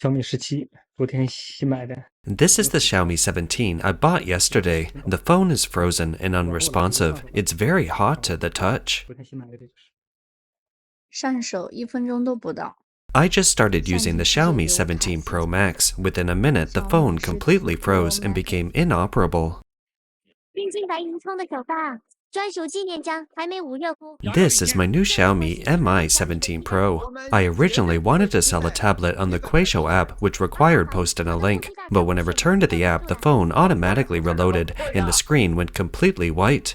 This is the Xiaomi 17 I bought yesterday. The phone is frozen and unresponsive. It's very hot to the touch. 上手1分钟都不到。 I just started using the Xiaomi 17 Pro Max. Within a minute, the phone completely froze and became inoperable. 冰晶白银充的手把，专属纪念章，还没捂热乎。 This is my new Xiaomi Mi 17 Pro. I originally wanted to sell a tablet on the Kuaishou app, which required posting a link, but when I returned to the app, the phone automatically reloaded and the screen went completely white.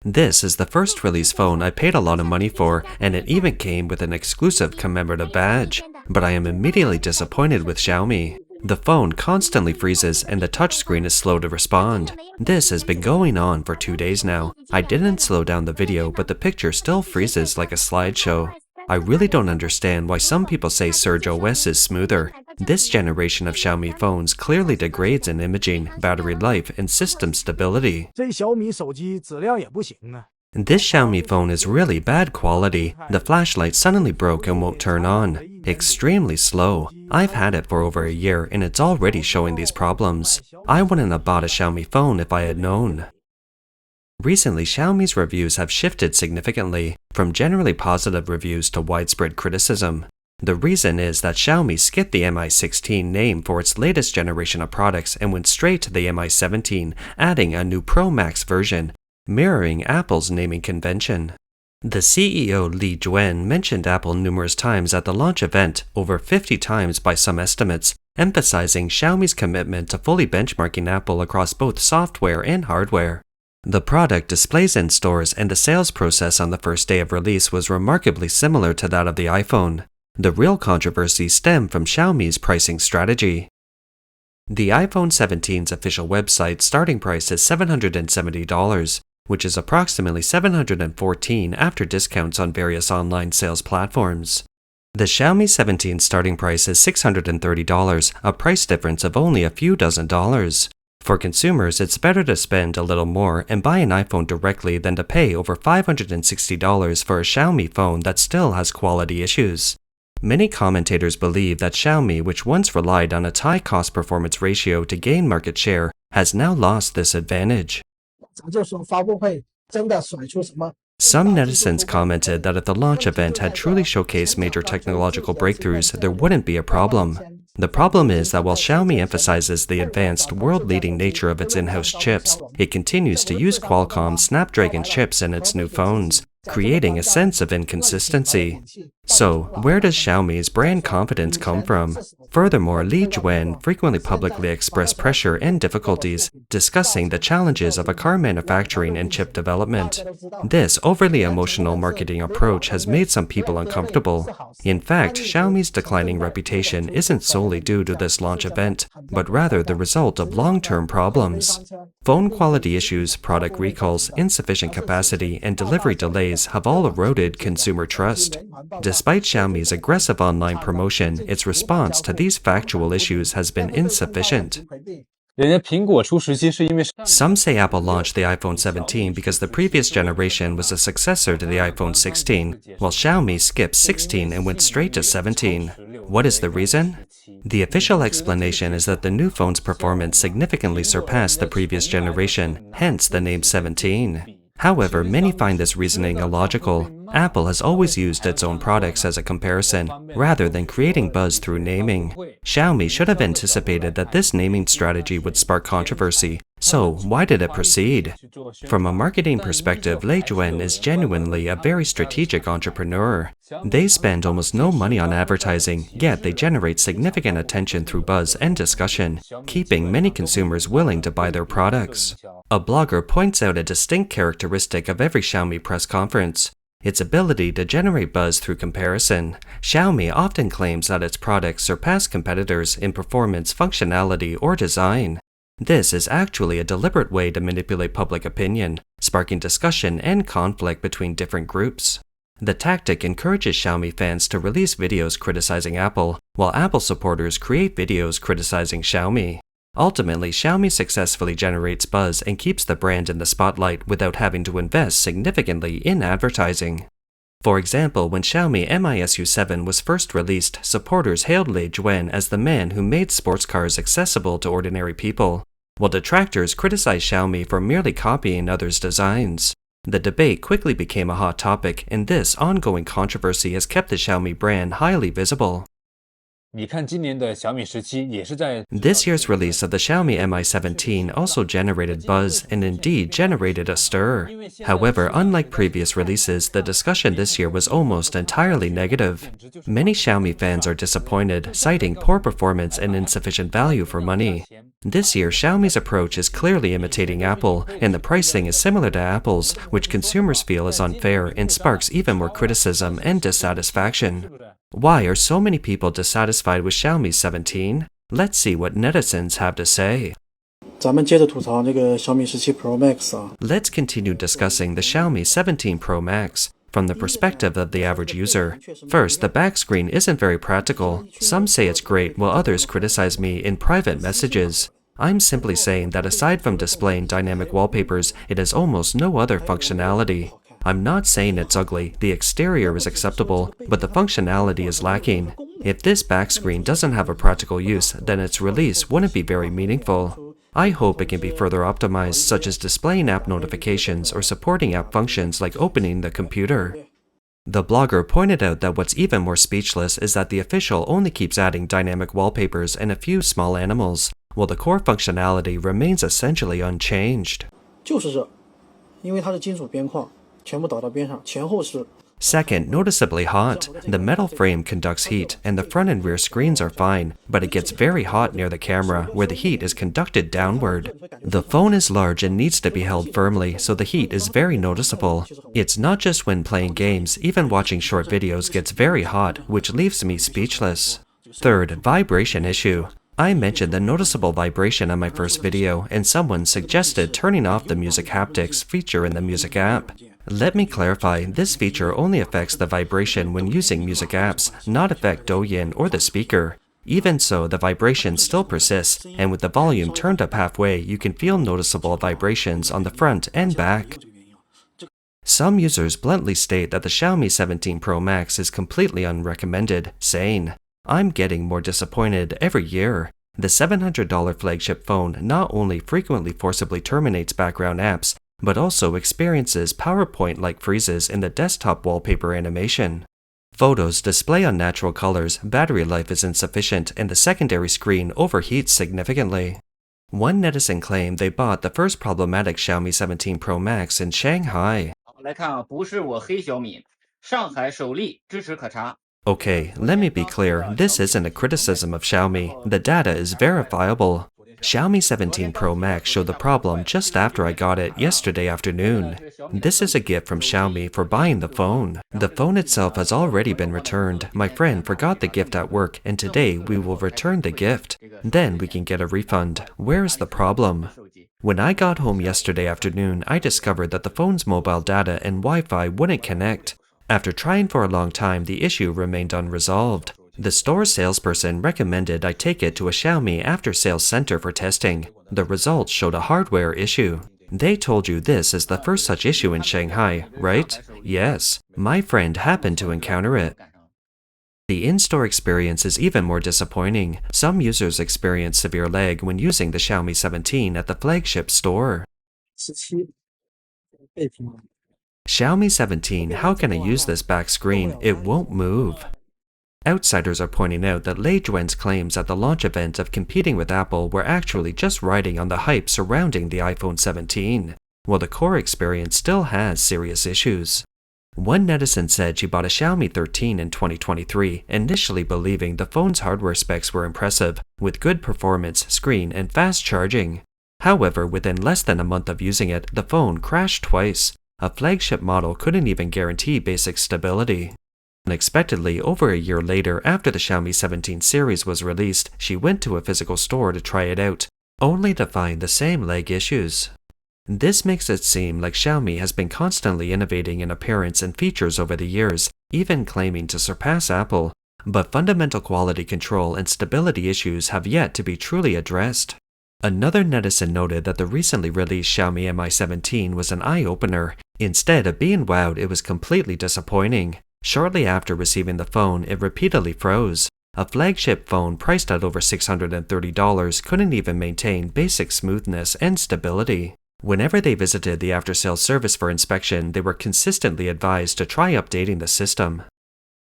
This is the first release phone I paid a lot of money for, and it even came with an exclusive commemorative badge. But I am immediately disappointed with Xiaomi. The phone constantly freezes and the touchscreen is slow to respond. This has been going on for 2 days now. I didn't slow down the video, but the picture still freezes like a slideshow. I really don't understand why some people say Surge OS is smoother. This generation of Xiaomi phones clearly degrades in imaging, battery life, and system stability. 这小米手机质量也不行啊。 This Xiaomi phone is really bad quality. The flashlight suddenly broke and won't turn on. Extremely slow. I've had it for over a year and it's already showing these problems. I wouldn't have bought a Xiaomi phone if I had known. Recently, Xiaomi's reviews have shifted significantly, from generally positive reviews to widespread criticism. The reason is that Xiaomi skipped the Mi 16 name for its latest generation of products and went straight to the Mi 17, adding a new Pro Max version, mirroring Apple's naming convention. The CEO Li Juan mentioned Apple numerous times at the launch event, over 50 times by some estimates, emphasizing Xiaomi's commitment to fully benchmarking Apple across both software and hardware. The product displays in stores and the sales process on the first day of release was remarkably similar to that of the iPhone. The real controversy stemmed from Xiaomi's pricing strategy. The iPhone 17's official website starting price is $770, which is approximately $714 after discounts on various online sales platforms. The Xiaomi 17 starting price is $630, a price difference of only a few dozen dollars. For consumers, it's better to spend a little more and buy an iPhone directly than to pay over $560 for a Xiaomi phone that still has quality issues. Many commentators believe that Xiaomi, which once relied on its high cost-performance ratio to gain market share, has now lost this advantage. 咱就说发布会真的甩出什么？ Some netizens commented that if the launch event had truly showcased major technological breakthroughs, there wouldn't be a problem. The problem is that while Xiaomi emphasizes the advanced, world-leading nature of its in-house chips, it continues to use Qualcomm Snapdragon chips in its new phones, creating a sense of inconsistency. So, where does Xiaomi's brand confidence come from? Furthermore, Li Juan frequently publicly expressed pressure and difficulties, discussing the challenges of a car manufacturing and chip development. This overly emotional marketing approach has made some people uncomfortable. In fact, Xiaomi's declining reputation isn't solely due to this launch event, but rather the result of long-term problems. Phone quality issues, product recalls, insufficient capacity, and delivery delays have all eroded consumer trust. Despite Xiaomi's aggressive online promotion, its response to these factual issues has been insufficient. 人家苹果出时机是因为 Some say Apple launched the iPhone 17 because the previous generation was a successor to the iPhone 16, while Xiaomi skipped 16 and went straight to 17. What is the reason? The official explanation is that the new phone's performance significantly surpassed the previous generation, hence the name 17. However, many find this reasoning illogical. Apple has always used its own products as a comparison, rather than creating buzz through naming. Xiaomi should have anticipated that this naming strategy would spark controversy, so why did it proceed? From a marketing perspective, Li Juan is genuinely a very strategic entrepreneur. They spend almost no money on advertising, yet they generate significant attention through buzz and discussion, keeping many consumers willing to buy their products. A blogger points out a distinct characteristic of every Xiaomi press conference: its ability to generate buzz through comparison. Xiaomi often claims that its products surpass competitors in performance, functionality, or design. This is actually a deliberate way to manipulate public opinion, sparking discussion and conflict between different groups. The tactic encourages Xiaomi fans to release videos criticizing Apple, while Apple supporters create videos criticizing Xiaomi. Ultimately, Xiaomi successfully generates buzz and keeps the brand in the spotlight without having to invest significantly in advertising. For example, when Xiaomi Mi SU7 was first released, supporters hailed Lei Juan as the man who made sports cars accessible to ordinary people, while detractors criticized Xiaomi for merely copying others' designs. The debate quickly became a hot topic, and this ongoing controversy has kept the Xiaomi brand highly visible. 你看今年的小米17也是在 This year's release of the Xiaomi Mi 17 also generated buzz and indeed generated a stir. However, unlike previous releases, the discussion this year was almost entirely negative. Many Xiaomi fans are disappointed, citing poor performance and insufficient value for money. This year, Xiaomi's approach is clearly imitating Apple, and the pricing is similar to Apple's, which consumers feel is unfair and sparks even more criticism and dissatisfaction. Why are so many people dissatisfied with Xiaomi 17? Let's see what netizens have to say. 咱们接着吐槽这个小米17 Pro Max 啊。 Let's continue discussing the Xiaomi 17 Pro Max from the perspective of the average user. First, the back screen isn't very practical. Some say it's great, while others criticize me in private messages. I'm simply saying that aside from displaying dynamic wallpapers, it has almost no other functionality. I'm not saying it's ugly, the exterior is acceptable, but the functionality is lacking. If this back screen doesn't have a practical use, then its release wouldn't be very meaningful. I hope it can be further optimized, such as displaying app notifications or supporting app functions like opening the computer. The blogger pointed out that what's even more speechless is that the official only keeps adding dynamic wallpapers and a few small animals, while the core functionality remains essentially unchanged. 就是这，因为它是金属边框，全部导到边上，前后是。 Second, noticeably hot. The metal frame conducts heat, and the front and rear screens are fine, but it gets very hot near the camera, where the heat is conducted downward. The phone is large and needs to be held firmly, so the heat is very noticeable. It's not just when playing games, even watching short videos gets very hot, which leaves me speechless. Third, vibration issue. I mentioned the noticeable vibration on my first video, and someone suggested turning off the music haptics feature in the music app. Let me clarify, this feature only affects the vibration when using music apps, not affect Douyin or the speaker. Even so, the vibration still persists, and with the volume turned up halfway, you can feel noticeable vibrations on the front and back. Some users bluntly state that the Xiaomi 17 Pro Max is completely unrecommended, saying, "I'm getting more disappointed every year. The $700 flagship phone not only frequently forcibly terminates background apps, but also experiences PowerPoint-like freezes in the desktop wallpaper animation. Photos display unnatural colors, battery life is insufficient, and the secondary screen overheats significantly." One netizen claimed they bought the first problematic Xiaomi 17 Pro Max in Shanghai. 来看啊，不是我黑小米，上海首例支持可查。 Okay, let me be clear, this isn't a criticism of Xiaomi. The data is verifiable. Xiaomi 17 Pro Max showed the problem just after I got it yesterday afternoon. This is a gift from Xiaomi for buying the phone. The phone itself has already been returned. My friend forgot the gift at work, and today we will return the gift. Then we can get a refund. Where is the problem? When I got home yesterday afternoon, I discovered that the phone's mobile data and Wi-Fi wouldn't connect. After trying for a long time, the issue remained unresolved. The store salesperson recommended I take it to a Xiaomi after-sales center for testing. The results showed a hardware issue. They told you this is the first such issue in Shanghai, right? Yes. My friend happened to encounter it. The in-store experience is even more disappointing. Some users experience severe lag when using the Xiaomi 17 at the flagship store. 17被屏了。 Xiaomi 17, how can I use this back screen? It won't move. Outsiders are pointing out that Lei Juan's claims at the launch event of competing with Apple were actually just riding on the hype surrounding the iPhone 17, while the core experience still has serious issues. One netizen said she bought a Xiaomi 13 in 2023, initially believing the phone's hardware specs were impressive, with good performance, screen, and fast charging. However, within less than a month of using it, the phone crashed twice. A flagship model couldn't even guarantee basic stability. Unexpectedly, over a year later, after the Xiaomi 17 series was released, she went to a physical store to try it out, only to find the same lag issues. This makes it seem like Xiaomi has been constantly innovating in appearance and features over the years, even claiming to surpass Apple, but fundamental quality control and stability issues have yet to be truly addressed. Another netizen noted that the recently released Xiaomi Mi 17 was an eye-opener, Instead of being wowed, it was completely disappointing. Shortly after receiving the phone, it repeatedly froze. A flagship phone priced at over $630 couldn't even maintain basic smoothness and stability. Whenever they visited the after-sales service for inspection, they were consistently advised to try updating the system.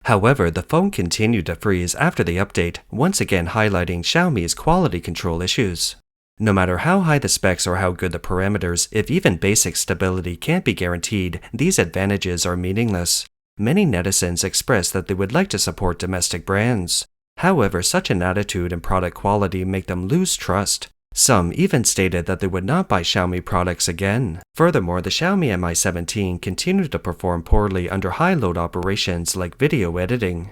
However, the phone continued to freeze after the update, once again highlighting Xiaomi's quality control issues. No matter how high the specs or how good the parameters, if even basic stability can't be guaranteed, these advantages are meaningless. Many netizens expressed that they would like to support domestic brands. However, such an attitude and product quality make them lose trust. Some even stated that they would not buy Xiaomi products again. Furthermore, the Xiaomi Mi 17 continued to perform poorly under high-load operations like video editing.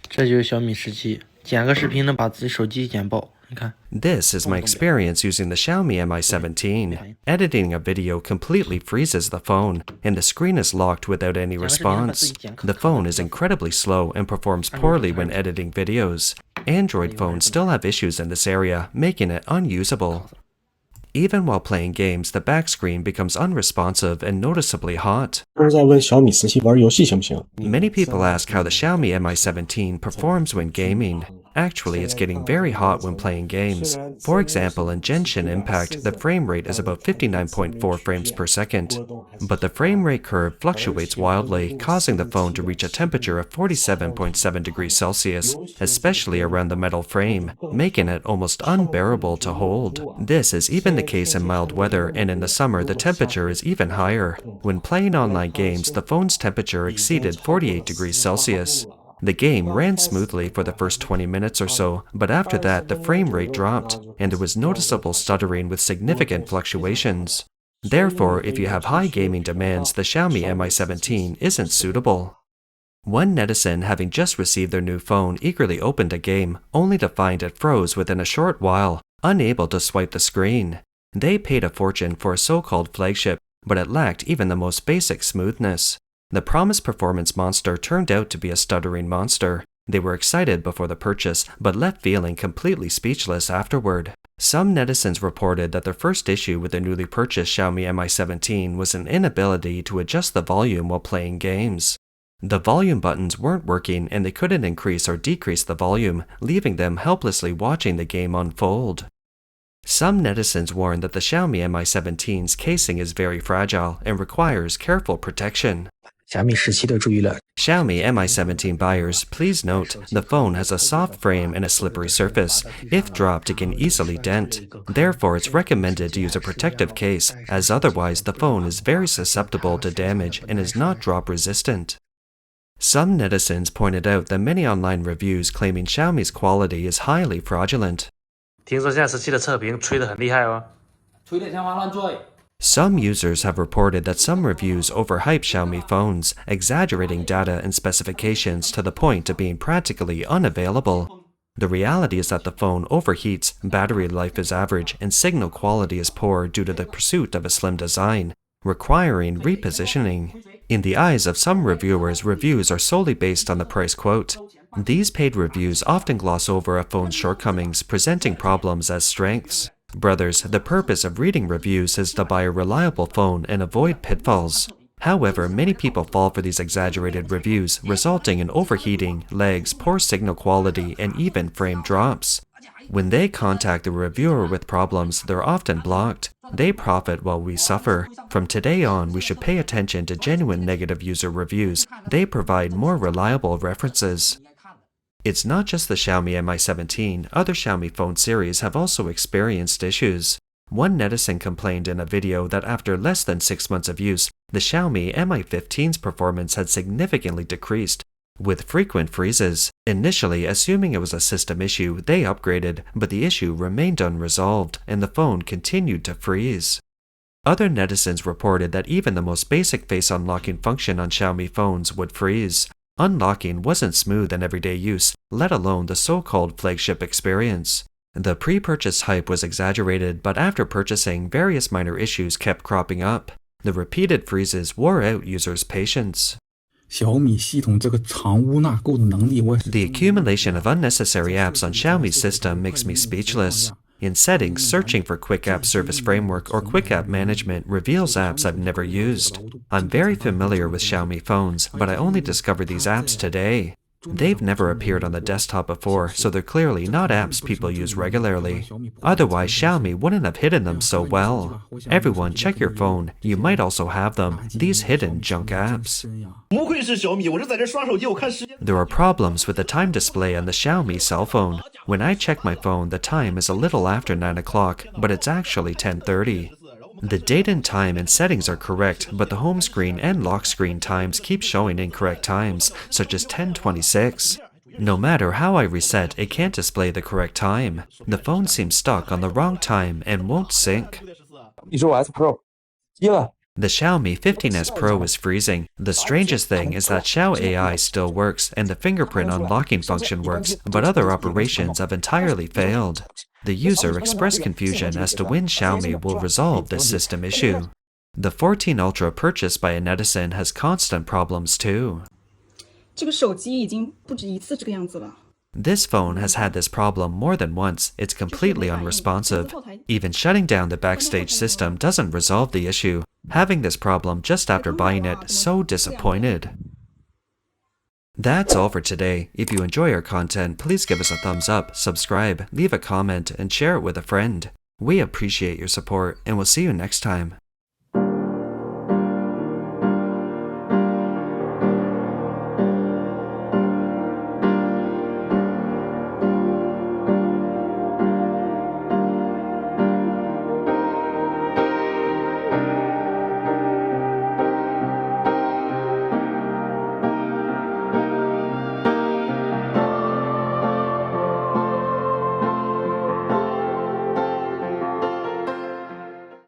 这就是小米17，剪个视频能把自己手机剪爆。你看。 This is my experience using the Xiaomi Mi 17. Editing a video completely freezes the phone, and the screen is locked without any response. The phone is incredibly slow and performs poorly when editing videos. Android phones still have issues in this area, making it unusable. Even while playing games, the back screen becomes unresponsive and noticeably hot. Many people ask how the Xiaomi Mi 17 performs when gaming. Actually, it's getting very hot when playing games. For example, in Genshin Impact, the frame rate is about 59.4 frames per second. But the frame rate curve fluctuates wildly, causing the phone to reach a temperature of 47.7 degrees Celsius, especially around the metal frame, making it almost unbearable to hold. This is even the case in mild weather, and in the summer the temperature is even higher. When playing online games, the phone's temperature exceeded 48 degrees Celsius. The game ran smoothly for the first 20 minutes or so, but after that the frame rate dropped, and there was noticeable stuttering with significant fluctuations. Therefore, if you have high gaming demands, the Xiaomi Mi 17 isn't suitable. One netizen, having just received their new phone, eagerly opened a game, only to find it froze within a short while, unable to swipe the screen. They paid a fortune for a so-called flagship, but it lacked even the most basic smoothness. The promised performance monster turned out to be a stuttering monster. They were excited before the purchase, but left feeling completely speechless afterward. Some netizens reported that their first issue with the newly purchased Xiaomi Mi 17 was an inability to adjust the volume while playing games. The volume buttons weren't working and they couldn't increase or decrease the volume, leaving them helplessly watching the game unfold. Some netizens warn that the Xiaomi Mi 17's casing is very fragile and requires careful protection. Xiaomi Mi 17 buyers, please note, the phone has a soft frame and a slippery surface. If dropped, it can easily dent. Therefore, it's recommended to use a protective case, as otherwise the phone is very susceptible to damage and is not drop resistant. Some netizens pointed out that many online reviews claiming Xiaomi's quality is highly fraudulent. 听说现在17的测评吹得很厉害哦。吹得天花乱坠。 Some users have reported that some reviews overhype Xiaomi phones, exaggerating data and specifications to the point of being practically unavailable. The reality is that the phone overheats, battery life is average, and signal quality is poor due to the pursuit of a slim design, requiring repositioning. In the eyes of some reviewers, reviews are solely based on the price quote. These paid reviews often gloss over a phone's shortcomings, presenting problems as strengths. Brothers, the purpose of reading reviews is to buy a reliable phone and avoid pitfalls. However, many people fall for these exaggerated reviews, resulting in overheating, lags, poor signal quality, and even frame drops. When they contact the reviewer with problems, they're often blocked. They profit while we suffer. From today on, we should pay attention to genuine negative user reviews. They provide more reliable references. It's not just the Xiaomi Mi 17, other Xiaomi phone series have also experienced issues. One netizen complained in a video that after less than 6 months of use, the Xiaomi Mi 15's performance had significantly decreased, with frequent freezes. Initially, assuming it was a system issue, they upgraded, but the issue remained unresolved, and the phone continued to freeze. Other netizens reported that even the most basic face unlocking function on Xiaomi phones would freeze. Unlocking wasn't smooth in everyday use, let alone the so-called flagship experience. The pre-purchase hype was exaggerated, but after purchasing, various minor issues kept cropping up. The repeated freezes wore out users' patience. The accumulation of unnecessary apps on Xiaomi's system makes me speechless. In settings, searching for Quick App Service Framework or Quick App Management reveals apps I've never used. I'm very familiar with Xiaomi phones, but I only discovered these apps today. They've never appeared on the desktop before, so they're clearly not apps people use regularly. Otherwise, Xiaomi wouldn't have hidden them so well. Everyone, check your phone. You might also have them, these hidden junk apps. There are problems with the time display on the Xiaomi cell phone. When I check my phone, the time is a little after 9 o'clock, but it's actually 10:30. The date and time and settings are correct, but the home screen and lock screen times keep showing incorrect times, such as 10:26. No matter how I reset, it can't display the correct time. The phone seems stuck on the wrong time and won't sync. The Xiaomi 15S Pro is freezing. The strangest thing is that Xiao AI still works and the fingerprint unlocking function works, but other operations have entirely failed. The user expressed confusion as to when Xiaomi will resolve this system issue. The 14 Ultra purchased by a netizen has constant problems too. This phone has had this problem more than once. It's completely unresponsive. Even shutting down the backstage system doesn't resolve the issue. Having this problem just after buying it, so disappointed. That's all for today. If you enjoy our content, please give us a thumbs up, subscribe, leave a comment, and share it with a friend. We appreciate your support, and we'll see you next time.